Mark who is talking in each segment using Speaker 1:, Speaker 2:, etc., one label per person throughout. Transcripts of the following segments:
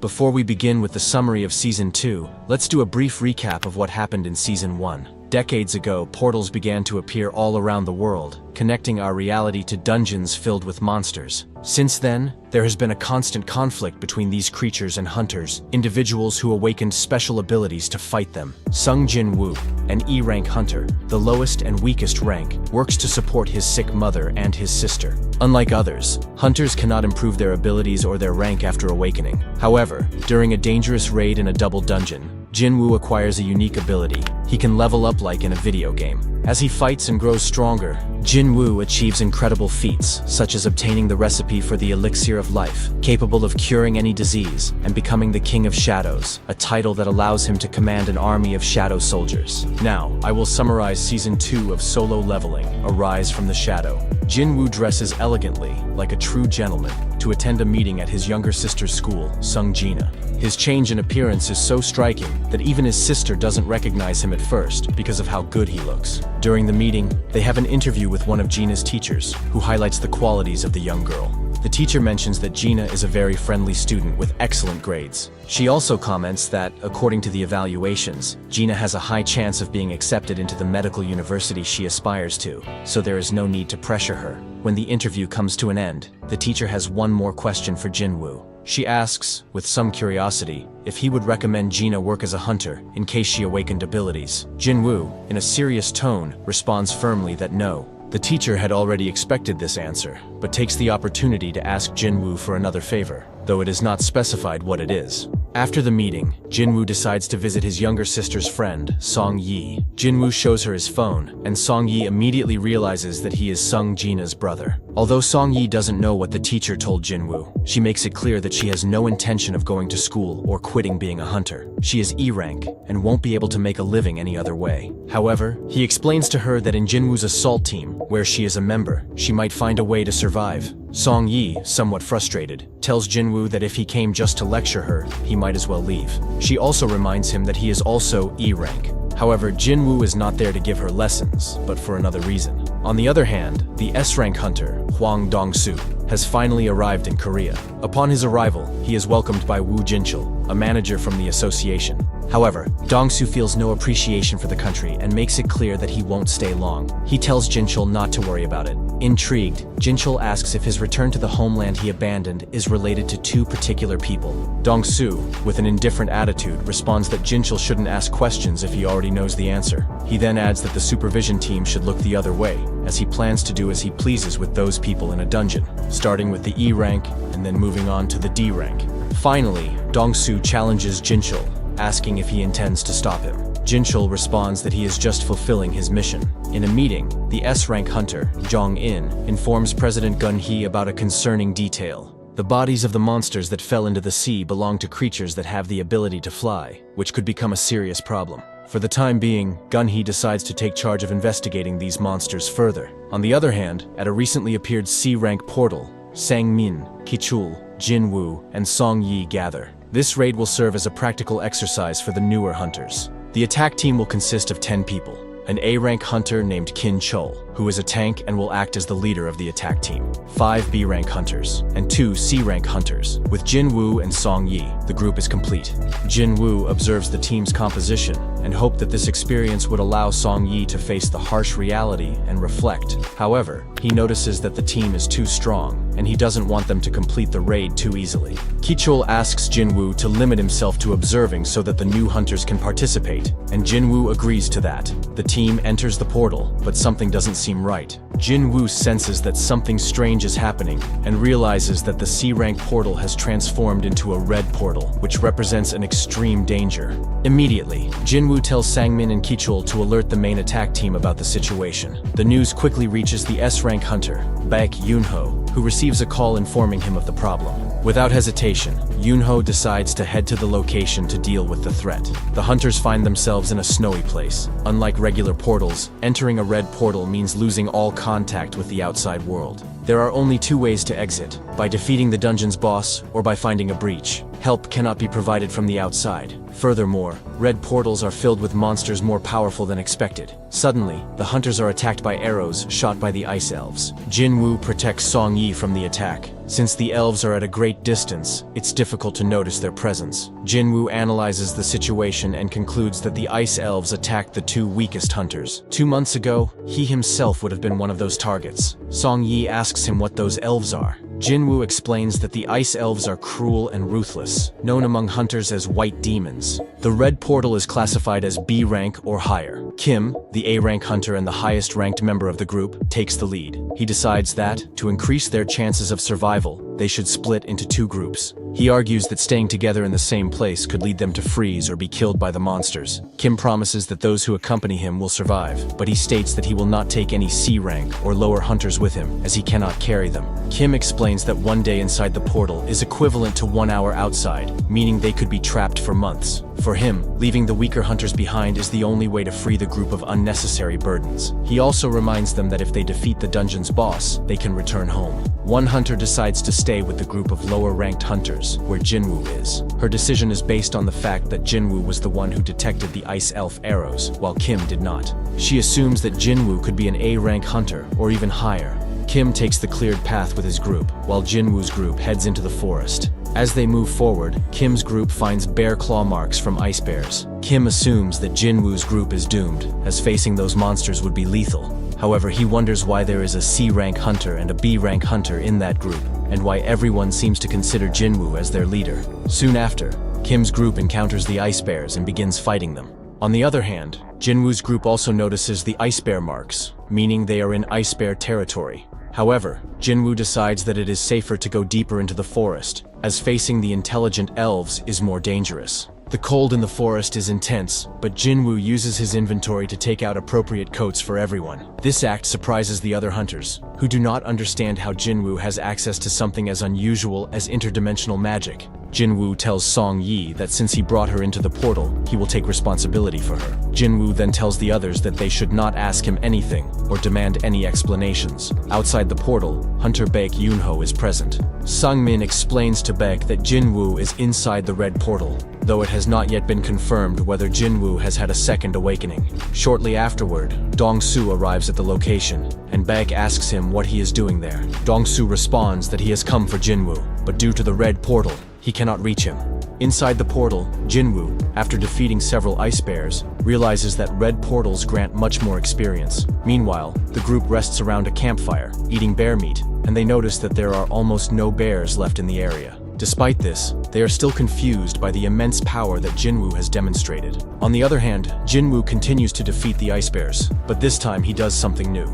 Speaker 1: Before we begin with the summary of Season 2, let's do a brief recap of what happened in Season 1. Decades ago, portals began to appear all around the world, connecting our reality to dungeons filled with monsters. Since then, there has been a constant conflict between these creatures and hunters, individuals who awakened special abilities to fight them. Sung Jinwoo, an E-rank hunter, the lowest and weakest rank, works to support his sick mother and his sister. Unlike others, hunters cannot improve their abilities or their rank after awakening. However, during a dangerous raid in a double dungeon, Jinwoo acquires a unique ability. He can level up like in a video game. As he fights and grows stronger, Jinwoo achieves incredible feats, such as obtaining the recipe for the elixir of life, capable of curing any disease, and becoming the King of Shadows, a title that allows him to command an army of shadow soldiers. Now, I will summarize Season 2 of Solo Leveling, Arise from the Shadow. Jinwoo dresses elegantly, like a true gentleman, to attend a meeting at his younger sister's school, Sungjina. His change in appearance is so striking that even his sister doesn't recognize him at first because of how good he looks. During the meeting, they have an interview with one of Gina's teachers, who highlights the qualities of the young girl. The teacher mentions that Gina is a very friendly student with excellent grades. She also comments that, according to the evaluations, Gina has a high chance of being accepted into the medical university she aspires to, so there is no need to pressure her. When the interview comes to an end, the teacher has one more question for Jinwoo. She asks, with some curiosity, if he would recommend Gina work as a hunter in case she awakened abilities. Jinwoo, in a serious tone, responds firmly that no. The teacher had already expected this answer, but takes the opportunity to ask Jinwoo for another favor, though it is not specified what it is. After the meeting, Jinwoo decides to visit his younger sister's friend, Song Yi. Jinwoo shows her his phone, and Song Yi immediately realizes that he is Sung Jina's brother. Although Song Yi doesn't know what the teacher told Jinwoo, she makes it clear that she has no intention of going to school or quitting being a hunter. She is E-rank, and won't be able to make a living any other way. However, he explains to her that in Jinwoo's assault team, where she is a member, she might find a way to survive. Song Yi, somewhat frustrated, tells Jinwoo that if he came just to lecture her, he might as well leave. She also reminds him that he is also E-rank. However, Jinwoo is not there to give her lessons, but for another reason. On the other hand, the S-rank hunter, Hwang Dong-soo, has finally arrived in Korea. Upon his arrival, he is welcomed by Woo Jinchul, a manager from the association. However, Dong-soo feels no appreciation for the country and makes it clear that he won't stay long. He tells Jinchul not to worry about it. Intrigued, Jinchul asks if his return to the homeland he abandoned is related to two particular people. Dong-soo, with an indifferent attitude, responds that Jinchul shouldn't ask questions if he already knows the answer. He then adds that the supervision team should look the other way, as he plans to do as he pleases with those people in a dungeon, starting with the E rank and then moving on to the D rank. Finally, Dong-soo challenges Jinchul, asking if he intends to stop him. Jinchul responds that he is just fulfilling his mission. In a meeting, the S-rank hunter, Jong-in, informs President Gun-hee about a concerning detail. The bodies of the monsters that fell into the sea belong to creatures that have the ability to fly, which could become a serious problem. For the time being, Gun-hee decides to take charge of investigating these monsters further. On the other hand, at a recently appeared C-rank portal, Sang-min, Ki-chul, Jinwoo, and Song Yi gather. This raid will serve as a practical exercise for the newer hunters. The attack team will consist of 10 people. An A-rank hunter named Kin Chol, who is a tank and will act as the leader of the attack team. 5 B-rank hunters, and 2 C-rank hunters. With Jinwoo and Song Yi, the group is complete. Jinwoo observes the team's composition and hoped that this experience would allow Song Yi to face the harsh reality and reflect. However, he notices that the team is too strong, and he doesn't want them to complete the raid too easily. Ki-chul asks Jinwoo to limit himself to observing so that the new hunters can participate, and Jinwoo agrees to that. The team enters the portal, but something doesn't seem right. Jinwoo senses that something strange is happening and realizes that the C-rank portal has transformed into a red portal, which represents an extreme danger. Immediately, Jinwoo tells Sangmin and Ki-chul to alert the main attack team about the situation. The news quickly reaches the S-rank hunter, Baek Yoonho, who receives a call informing him of the problem. Without hesitation, Yoonho decides to head to the location to deal with the threat. The hunters find themselves in a snowy place. Unlike regular portals, entering a red portal means losing all contact with the outside world. There are only 2 ways to exit: by defeating the dungeon's boss or by finding a breach. Help cannot be provided from the outside. Furthermore, red portals are filled with monsters more powerful than expected. Suddenly, the hunters are attacked by arrows shot by the ice elves. Jinwoo protects Song Yi from the attack, Since the elves are at a great distance, it's difficult to notice their presence. Jinwoo analyzes the situation and concludes that the ice elves attacked the two weakest hunters. 2 months ago, he himself would have been one of those targets. Song Yi asks him what those elves are. Jinwoo explains that the ice elves are cruel and ruthless, known among hunters as white demons. The red portal is classified as B rank or higher. Kim, the A rank hunter and the highest ranked member of the group, takes the lead. He decides that, to increase their chances of survival, they should split into 2 groups. He argues that staying together in the same place could lead them to freeze or be killed by the monsters. Kim promises that those who accompany him will survive, but he states that he will not take any C rank or lower hunters with him, as he cannot carry them. Kim explains that one day inside the portal is equivalent to 1 hour outside, meaning they could be trapped for months. For him, leaving the weaker hunters behind is the only way to free the group of unnecessary burdens. He also reminds them that if they defeat the dungeon's boss, they can return home. One hunter decides to stay with the group of lower-ranked hunters, where Jinwoo is. Her decision is based on the fact that Jinwoo was the one who detected the ice elf arrows, while Kim did not. She assumes that Jinwoo could be an A-rank hunter, or even higher. Kim takes the cleared path with his group, while Jinwoo's group heads into the forest. As they move forward, Kim's group finds bear claw marks from ice bears. Kim assumes that Jinwoo's group is doomed, as facing those monsters would be lethal. However, he wonders why there is a C-rank hunter and a B-rank hunter in that group, and why everyone seems to consider Jinwoo as their leader. Soon after, Kim's group encounters the ice bears and begins fighting them. On the other hand, Jinwoo's group also notices the ice bear marks, meaning they are in ice bear territory. However, Jinwoo decides that it is safer to go deeper into the forest, as facing the intelligent elves is more dangerous. The cold in the forest is intense, but Jinwoo uses his inventory to take out appropriate coats for everyone. This act surprises the other hunters, who do not understand how Jinwoo has access to something as unusual as interdimensional magic. Jinwoo tells Song Yi that since he brought her into the portal, he will take responsibility for her. Jinwoo then tells the others that they should not ask him anything or demand any explanations. Outside the portal, Hunter Baek Yoonho is present. Sungmin explains to Baek that Jinwoo is inside the red portal, though it has not yet been confirmed whether Jinwoo has had a second awakening. Shortly afterward, Dong-soo arrives at the location, and Baek asks him what he is doing there. Dong-soo responds that he has come for Jinwoo, but due to the red portal, he cannot reach him. Inside the portal, Jinwoo, after defeating several ice bears, realizes that red portals grant much more experience. Meanwhile, the group rests around a campfire, eating bear meat, and they notice that there are almost no bears left in the area. Despite this, they are still confused by the immense power that Jinwoo has demonstrated. On the other hand, Jinwoo continues to defeat the ice bears, but this time he does something new.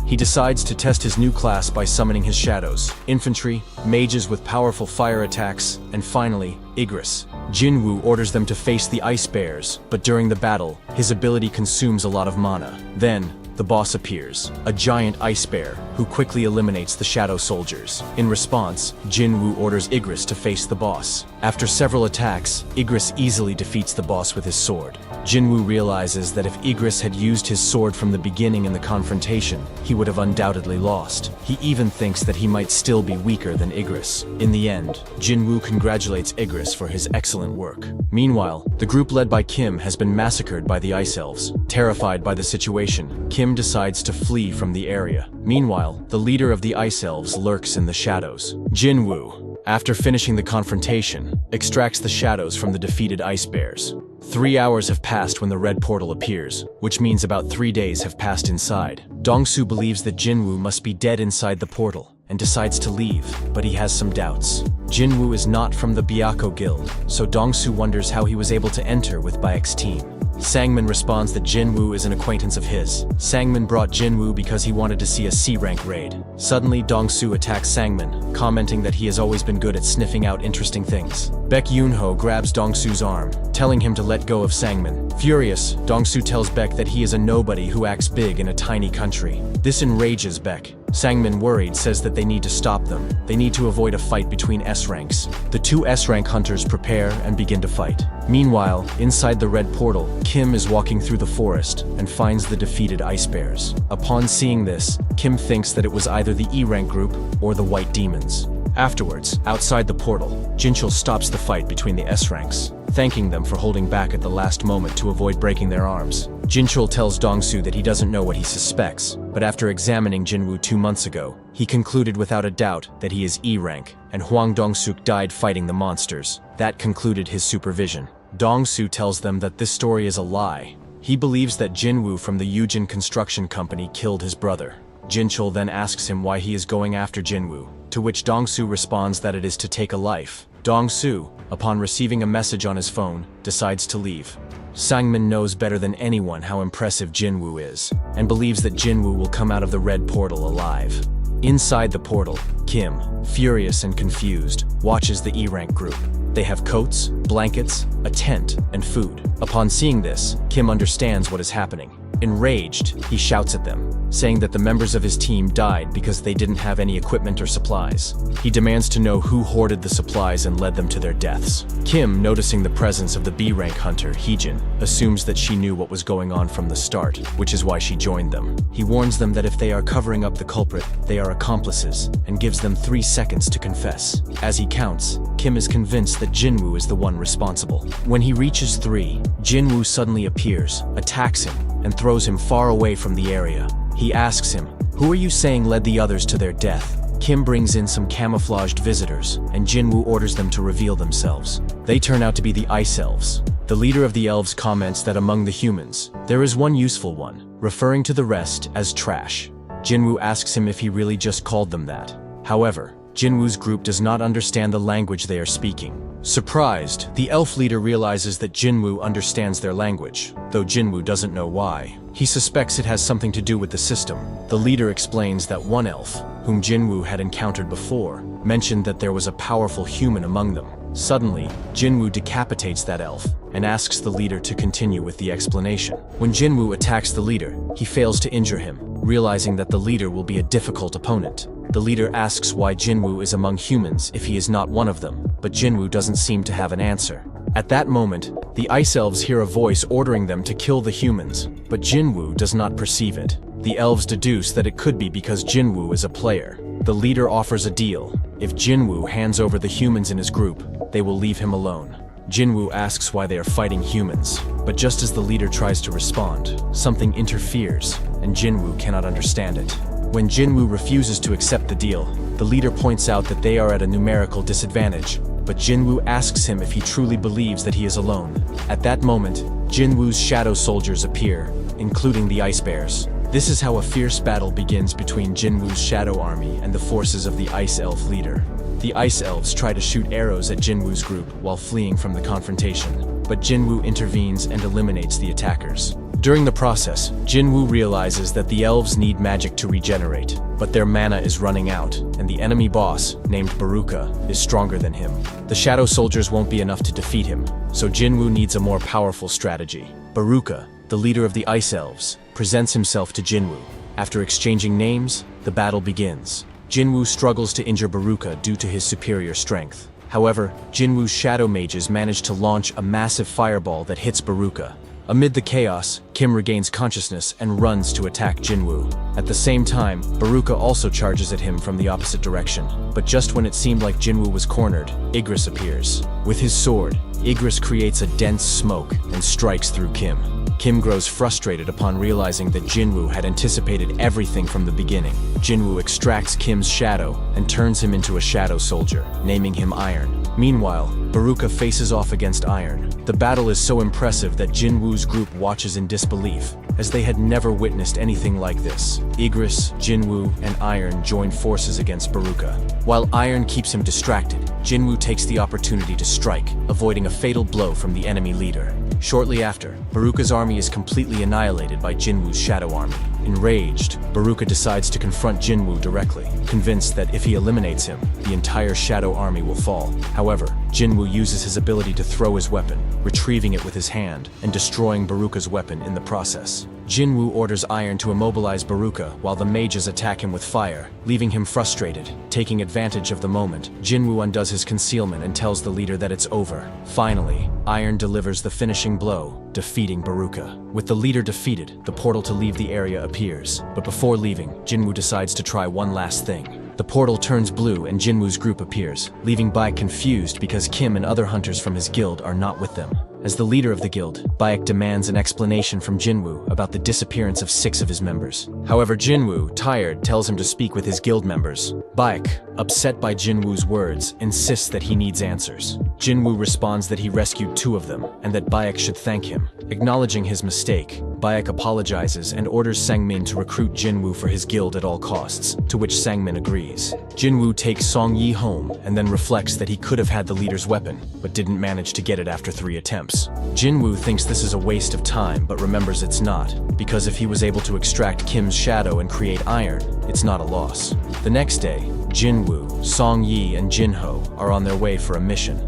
Speaker 1: He decides to test his new class by summoning his shadows, infantry, mages with powerful fire attacks, and finally, Igris. Jinwoo orders them to face the ice bears, but during the battle, his ability consumes a lot of mana. Then, the boss appears, a giant ice bear, who quickly eliminates the shadow soldiers. In response, Jinwoo orders Igris to face the boss. After several attacks, Igris easily defeats the boss with his sword. Jinwoo realizes that if Igris had used his sword from the beginning in the confrontation, he would have undoubtedly lost. He even thinks that he might still be weaker than Igris. In the end, Jinwoo congratulates Igris for his excellent work. Meanwhile, the group led by Kim has been massacred by the ice elves. Terrified by the situation, Kim decides to flee from the area. Meanwhile, the leader of the ice elves lurks in the shadows. Jinwoo, after finishing the confrontation, extracts the shadows from the defeated ice bears. 3 hours have passed when the red portal appears, which means about 3 days have passed inside. Dong-soo believes that Jinwoo must be dead inside the portal, and decides to leave, but he has some doubts. Jinwoo is not from the Byakko Guild, so Dong-soo wonders how he was able to enter with Baek's team. Sangmin responds that Jinwoo is an acquaintance of his. Sangmin brought Jinwoo because he wanted to see a C-rank raid. Suddenly, Dong-soo attacks Sangmin, commenting that he has always been good at sniffing out interesting things. Baek Yoonho grabs Dong-soo's arm, telling him to let go of Sangmin. Furious, Dong-soo tells Baek that he is a nobody who acts big in a tiny country. This enrages Baek. Sangmin, worried, says that they need to stop them. They need to avoid a fight between S-ranks. The 2 S-rank hunters prepare and begin to fight. Meanwhile, inside the red portal, Kim is walking through the forest and finds the defeated ice bears. Upon seeing this, Kim thinks that it was either the E-rank group or the white demons. Afterwards, outside the portal, Jinchul stops the fight between the S-ranks, thanking them for holding back at the last moment to avoid breaking their arms. Jinchul tells Dongsu that he doesn't know what he suspects, but after examining Jinwoo 2 months ago, he concluded without a doubt that he is E rank, and Hwang Dong-suk died fighting the monsters. That concluded his supervision. Dongsu tells them that this story is a lie. He believes that Jinwoo from the Yujin Construction Company killed his brother. Jinchul then asks him why he is going after Jinwoo, to which Dongsu responds that it is to take a life. Dongsu, upon receiving a message on his phone, decides to leave. Sangmin knows better than anyone how impressive Jinwoo is, and believes that Jinwoo will come out of the red portal alive. Inside the portal, Kim, furious and confused, watches the E-rank group. They have coats, blankets, a tent, and food. Upon seeing this, Kim understands what is happening. Enraged, he shouts at them, saying that the members of his team died because they didn't have any equipment or supplies. He demands to know who hoarded the supplies and led them to their deaths. Kim, noticing the presence of the B-rank hunter, Heejin, assumes that she knew what was going on from the start, which is why she joined them. He warns them that if they are covering up the culprit, they are accomplices, and gives them 3 seconds to confess. As he counts, Kim is convinced that Jinwoo is the one responsible. When he reaches 3, Jinwoo suddenly appears, attacks him, and throws him far away from the area. He asks him, "Who are you saying led the others to their death?" Kim brings in some camouflaged visitors, and Jinwoo orders them to reveal themselves. They turn out to be the Ice Elves. The leader of the elves comments that among the humans, there is one useful one, referring to the rest as trash. Jinwoo asks him if he really just called them that. However, Jinwoo's group does not understand the language they are speaking. Surprised, the elf leader realizes that Jinwoo understands their language, though Jinwoo doesn't know why. He suspects it has something to do with the system. The leader explains that one elf, whom Jinwoo had encountered before, mentioned that there was a powerful human among them. Suddenly, Jinwoo decapitates that elf and asks the leader to continue with the explanation. When Jinwoo attacks the leader, he fails to injure him, realizing that the leader will be a difficult opponent. The leader asks why Jinwoo is among humans if he is not one of them, but Jinwoo doesn't seem to have an answer. At that moment, the Ice Elves hear a voice ordering them to kill the humans, but Jinwoo does not perceive it. The elves deduce that it could be because Jinwoo is a player. The leader offers a deal. If Jinwoo hands over the humans in his group, they will leave him alone. Jinwoo asks why they are fighting humans, but just as the leader tries to respond, something interferes, and Jinwoo cannot understand it. When Jinwoo refuses to accept the deal, the leader points out that they are at a numerical disadvantage, but Jinwoo asks him if he truly believes that he is alone. At that moment, Jinwoo's shadow soldiers appear, including the Ice Bears. This is how a fierce battle begins between Jinwoo's shadow army and the forces of the Ice Elf leader. The Ice Elves try to shoot arrows at Jinwoo's group while fleeing from the confrontation, but Jinwoo intervenes and eliminates the attackers. During the process, Jinwoo realizes that the elves need magic to regenerate, but their mana is running out, and the enemy boss, named Baruka, is stronger than him. The shadow soldiers won't be enough to defeat him, so Jinwoo needs a more powerful strategy. Baruka, the leader of the Ice Elves, presents himself to Jinwoo. After exchanging names, the battle begins. Jinwoo struggles to injure Baruka due to his superior strength. However, Jinwoo's shadow mages manage to launch a massive fireball that hits Baruka. Amid the chaos, Kim regains consciousness and runs to attack Jinwoo. At the same time, Baruka also charges at him from the opposite direction. But just when it seemed like Jinwoo was cornered, Igris appears. With his sword, Igris creates a dense smoke and strikes through Kim. Kim grows frustrated upon realizing that Jinwoo had anticipated everything from the beginning. Jinwoo extracts Kim's shadow and turns him into a shadow soldier, naming him Iron. Meanwhile, Baruka faces off against Iron. The battle is so impressive that Jinwoo's group watches in disbelief, as they had never witnessed anything like this. Igris, Jinwoo, and Iron join forces against Baruka. While Iron keeps him distracted, Jinwoo takes the opportunity to strike, avoiding a fatal blow from the enemy leader. Shortly after, Baruka's army is completely annihilated by Jinwoo's shadow army. Enraged, Baruka decides to confront Jinwoo directly, convinced that if he eliminates him, the entire shadow army will fall. However, Jinwoo uses his ability to throw his weapon, retrieving it with his hand, and destroying Baruka's weapon in the process. Jinwoo orders Iron to immobilize Baruka while the mages attack him with fire, leaving him frustrated. Taking advantage of the moment, Jinwoo undoes his concealment and tells the leader that it's over. Finally, Iron delivers the finishing blow, defeating Baruka. With the leader defeated, the portal to leave the area appears. But before leaving, Jinwoo decides to try one last thing. The portal turns blue and Jinwoo's group appears, leaving Bai confused because Kim and other hunters from his guild are not with them. As the leader of the guild, Baek demands an explanation from Jinwoo about the disappearance of 6 of his members. However, Jinwoo, tired, tells him to speak with his guild members. Baek, upset by Jinwoo's words, insists that he needs answers. Jinwoo responds that he rescued 2 of them, and that Baek should thank him. Acknowledging his mistake, Baek apologizes and orders Sangmin to recruit Jinwoo for his guild at all costs, to which Sangmin agrees. Jinwoo takes Song Yi home and then reflects that he could have had the leader's weapon, but didn't manage to get it after 3 attempts. Jinwoo thinks this is a waste of time, but remembers it's not, because if he was able to extract Kim's shadow and create iron, it's not a loss. The next day, Jinwoo, Song Yi, and Jinho are on their way for a mission.